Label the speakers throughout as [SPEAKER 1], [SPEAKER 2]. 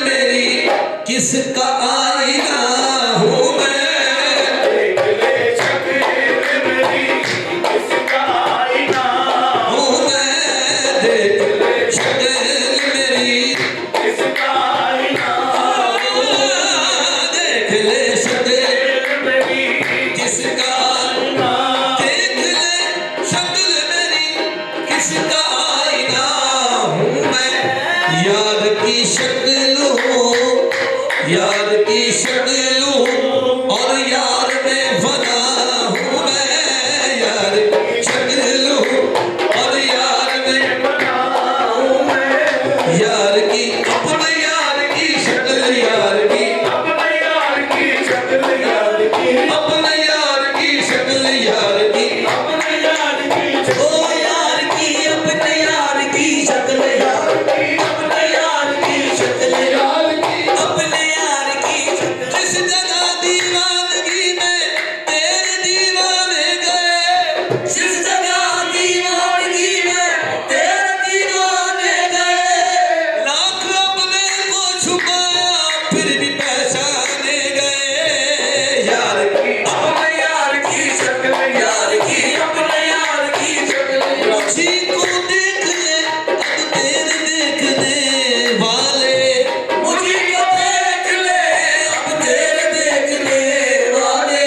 [SPEAKER 1] मेरी किसका आईना हूँ मैं।
[SPEAKER 2] देख ले शक्ल मेरी किसका आईना
[SPEAKER 1] हूँ मैं, देख ले शक्ल मेरी
[SPEAKER 2] किसका आईना
[SPEAKER 1] देख ले शक्ल
[SPEAKER 2] मेरी
[SPEAKER 1] किसका
[SPEAKER 2] आईना
[SPEAKER 1] देख ले शक्ल मेरी किसका आईना हूँ मैं। यार की शक्ल हूँ, यार की शक्ल हूँ और यार में फना हूँ मैं। यार की शक्ल हूँ और यार में
[SPEAKER 2] बना हूँ मैं
[SPEAKER 1] यार की अपने यार की शक्ल यार की
[SPEAKER 2] अपने यार की शक्ल यार की
[SPEAKER 1] अपने यार की शक्ल यार की
[SPEAKER 2] अपने यार की
[SPEAKER 1] ओ यार की अपने यार की शक्ल यार की अपने यार की शक्ल यार की अपने यार की शक्ल। जिस जगह दीवानगी में तेरे दीवाने गए, जिस जगह दीवानगी में तेरे दीवाने गए, लाख अपने को छुपाया फिर भी पहचाने गए। यार की अपने यार की शक्ल यार की अपने यार की शक्ल। मुझी को देख ले अब तेरे देखने वाले, मुझी को देख ले अब तेरे देखने वाले।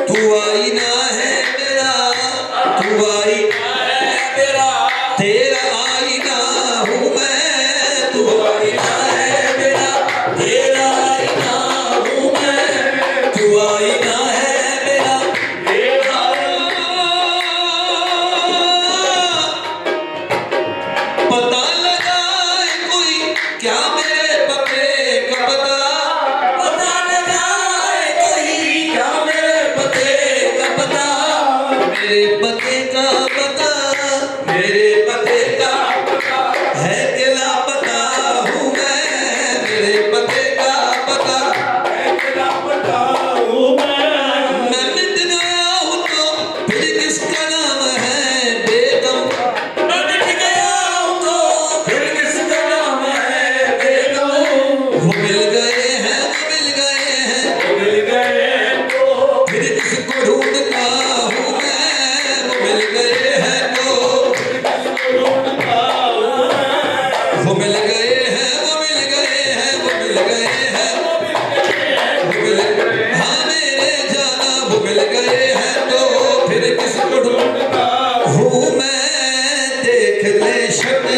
[SPEAKER 1] तू आईना है मेरा, तू आईना है मेरा, तेरा आईना हूँ मैं। तू आईना है मेरा, तेरा आईना हूँ मैं। तू आईना है मेरा, तेरा पता लगाए कोई क्या मेरे पते का पता, पता लगाए कोई क्या मेरे पते का पता। मेरे पते का पता, मेरे पते का पता है कि लापता हूँ मैं। मेरे पते का पता
[SPEAKER 2] है तेरा पता हूँ
[SPEAKER 1] मैं मिट गया हूँ तो फिर किसका नाम है बेगम। मैं मिट गया हूँ तो फिर किसका नाम है बेगम। वो मिल गए हैं, वो मिल गए हैं,
[SPEAKER 2] मिल गए तो
[SPEAKER 1] फिर किसको ढूंढता हूँ मैं। वो मिल गए हैं तो
[SPEAKER 2] ढूंढता हूँ
[SPEAKER 1] वो मिल गए हैं, वो मिल गए हैं, वो मिल गए हैं, वो मिल गए। हाँ मेरे जाना वो मिल गए हैं तो फिर किसको ढूंढता हूँ मैं। देख ले शक्ल